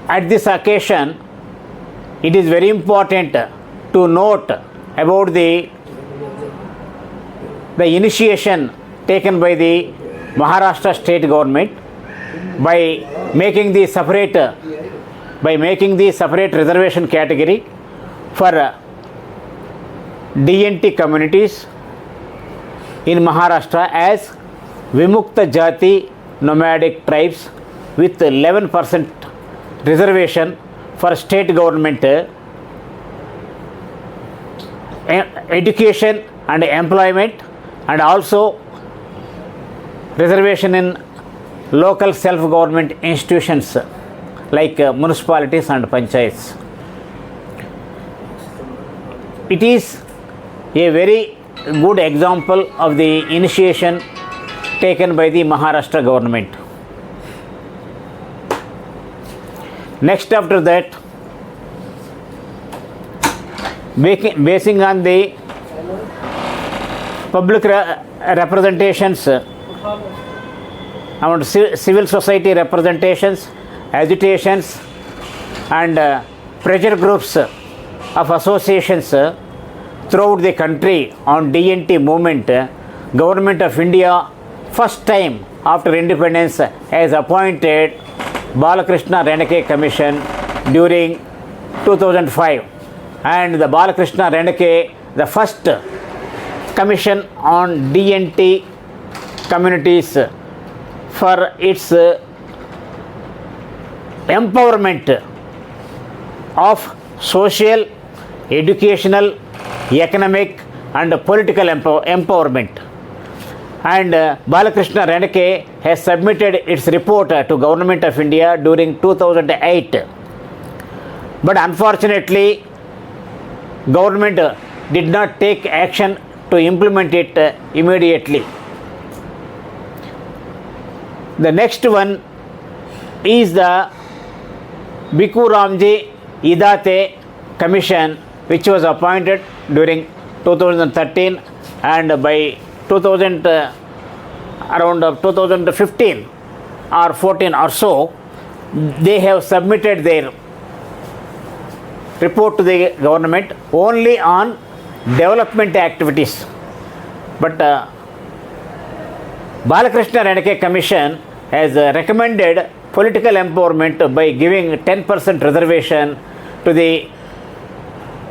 At this occasion, it is very important to note about the initiation taken by the Maharashtra state government by making the separate reservation category for DNT communities in Maharashtra as Vimukta Jati nomadic tribes with 11% reservation for state government education and employment, and also reservation in local self-government institutions like municipalities and panchayats. It is a very good example of the initiation taken by the Maharashtra government. Next, after that, basing on the public representations, civil society representations, agitations and pressure groups of associations throughout the country on DNT movement, Government of India first time after independence has appointed Balakrishna RENKE Commission during 2005, and the Balakrishna RENKE, the first commission on DNT communities for its empowerment of social, educational, economic and political empowerment. And Balakrishna RENKE has submitted its report to Government of India during 2008. But unfortunately, government did not take action to implement it immediately. The next one is the Bhikkhu Ramji Idate Commission, which was appointed during 2013, and by around 2015 or 14 or so, they have submitted their report to the government only on development activities. But Balakrishna RENKE Commission has recommended political empowerment by giving 10% reservation to the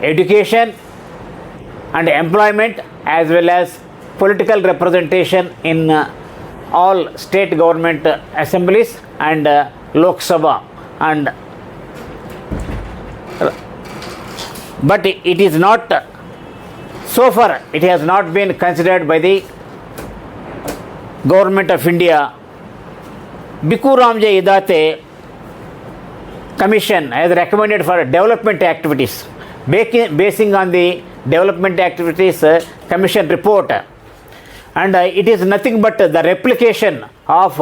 education and employment as well as political representation in all state government assemblies and Lok Sabha. And but it is not, so far it has not been considered by the Government of India. Bhikkhu Ramji Idate Commission has recommended for development activities, basing on the development activities commission report, and it is nothing but the replication of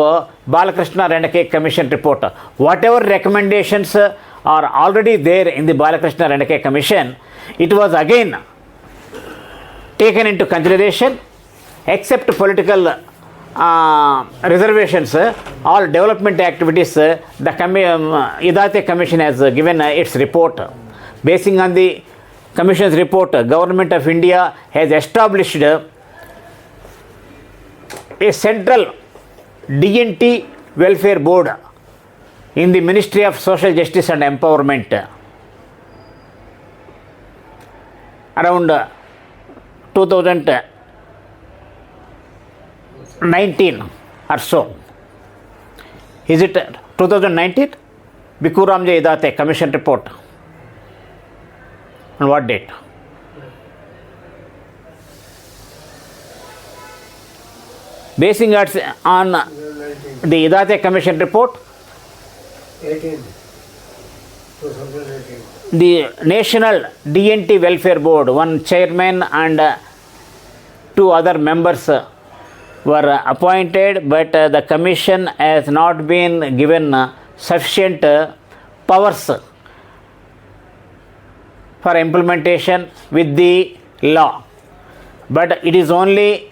Balakrishna RENKE Commission report. Whatever recommendations are already there in the Balakrishna RENKE Commission, it was again taken into consideration, except political reservations, all development activities, the Idate Commission has given its report. Basing on the Commission's report, Government of India has established a central DNT Welfare Board in the Ministry of Social Justice and Empowerment around 2019 or so. Is it 2019? Bhikkhu Ramji Idate Commission report. On what date? Basing on the Idate Commission report, 2018. the National DNT Welfare Board, one chairman and two other members were appointed, but the commission has not been given sufficient powers for implementation with the law. But it is only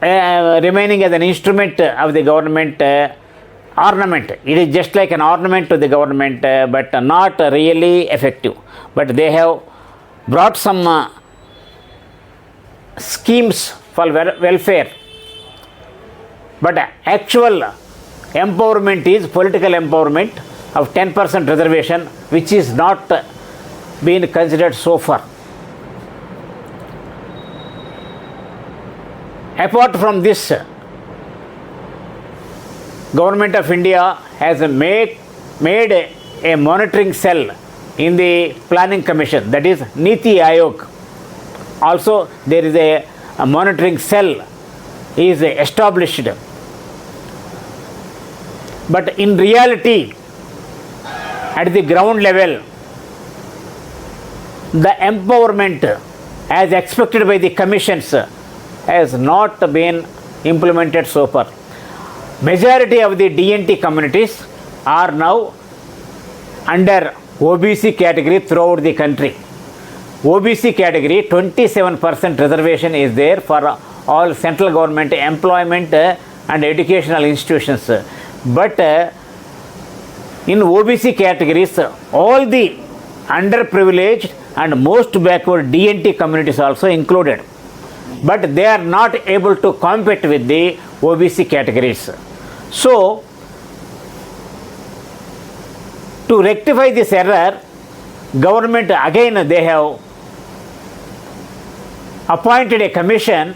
remaining as an instrument of the government ornament. It is just like an ornament to the government, but not really effective. But they have brought some schemes for welfare. But actual empowerment is political empowerment of 10% reservation, which is not been considered so far. Apart from this, Government of India has made a monitoring cell in the Planning Commission, that is Niti Aayog. Also, there is a monitoring cell is established. But in reality, at the ground level, the empowerment as expected by the commissions has not been implemented so far. Majority of the DNT communities are now under OBC category throughout the country. OBC category, 27% reservation is there for all central government employment and educational institutions. But in OBC categories, all the underprivileged and most backward DNT communities also included. But they are not able to compete with the OBC categories. So, to rectify this error, government again they have appointed a commission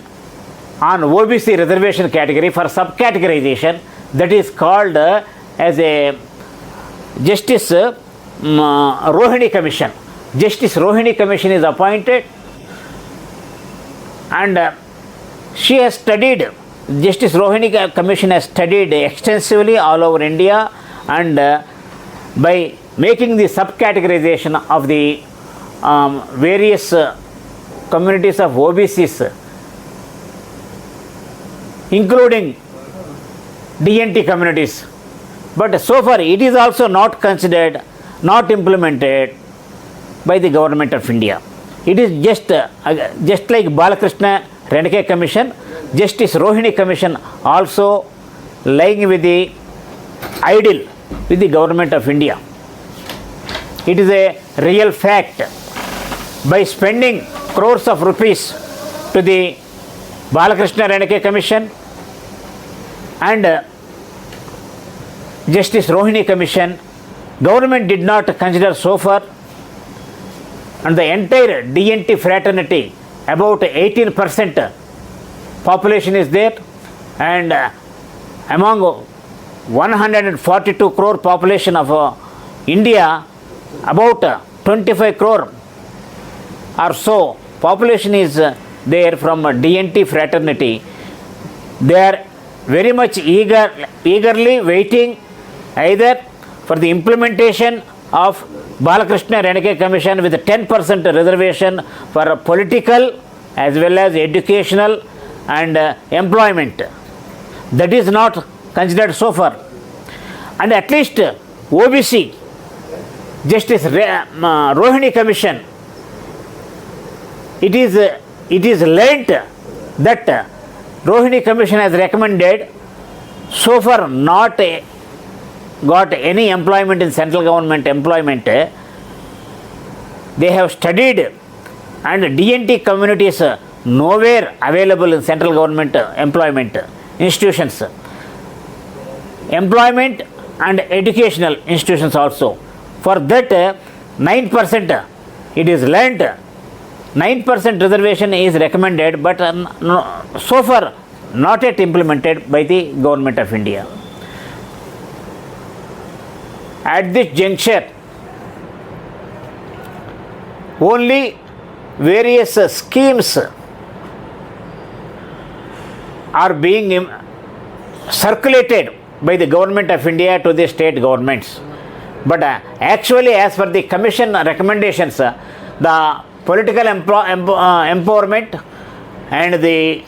on OBC reservation category for subcategorization, that is called as a Justice Rohini Commission. Justice Rohini Commission is appointed, and she has studied, Justice Rohini Commission has studied extensively all over India, and by making the subcategorization of the various communities of OBCs, including DNT communities. But so far it is also not considered, not implemented by the Government of India. It is just like Balakrishna RENKE Commission, Justice Rohini Commission also lying with the idle with the Government of India. It is a real fact. By spending crores of rupees to the Balakrishna RENKE Commission and Justice Rohini Commission, government did not consider so far, and the entire DNT fraternity, about 18% population is there, and among 142 crore population of India, about 25 crore or so population is there from DNT fraternity. They are very much eagerly waiting either for the implementation of Balakrishna RENKE Commission with a 10% reservation for political as well as educational and employment. That is not considered so far. And at least OBC, Justice Rohini Commission, it is lent that Rohini Commission has recommended, so far not got any employment in central government employment. They have studied, and DNT communities nowhere available in central government employment institutions, employment and educational institutions also. For that 9% it is lent, 9% reservation is recommended, but so far not yet implemented by the Government of India. At this juncture, only various schemes are being circulated by the Government of India to the state governments. But actually, as per the Commission recommendations, the political empowerment and the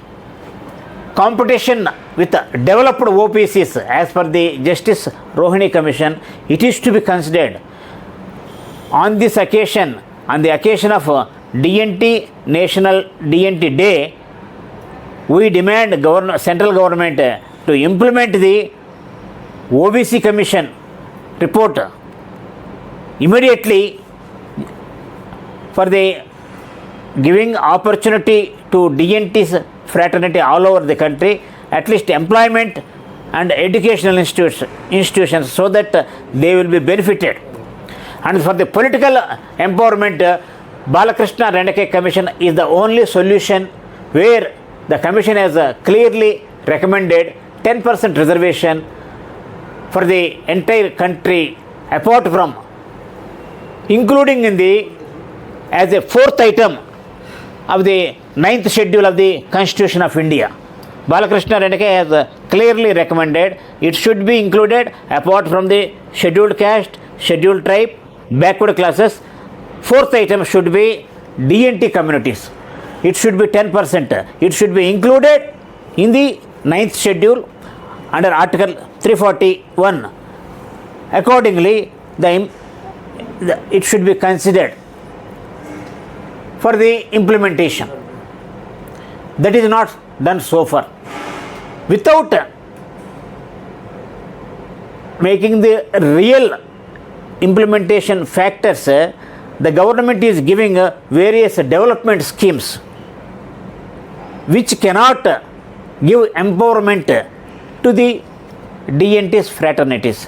competition with developed OPCs, as per the Justice Rohini Commission, it is to be considered. On this occasion, on the occasion of DNT National DNT Day, we demand central government to implement the OBC Commission report immediately for the giving opportunity to DNT's fraternity all over the country, at least employment and educational institutions so that they will be benefited. And for the political empowerment, Balakrishna RENKE Commission is the only solution where the Commission has clearly recommended 10% reservation for the entire country, apart from including in the as a fourth item of the 9th schedule of the Constitution of India. Balakrishna RENKE has clearly recommended it should be included apart from the scheduled caste, scheduled tribe, backward classes. Fourth item should be DNT communities. It should be 10%. It should be included in the 9th schedule under Article 341. Accordingly, it should be considered for the implementation. That is not done so far. Without making the real implementation factors, the government is giving various development schemes which cannot give empowerment to the DNT's fraternities.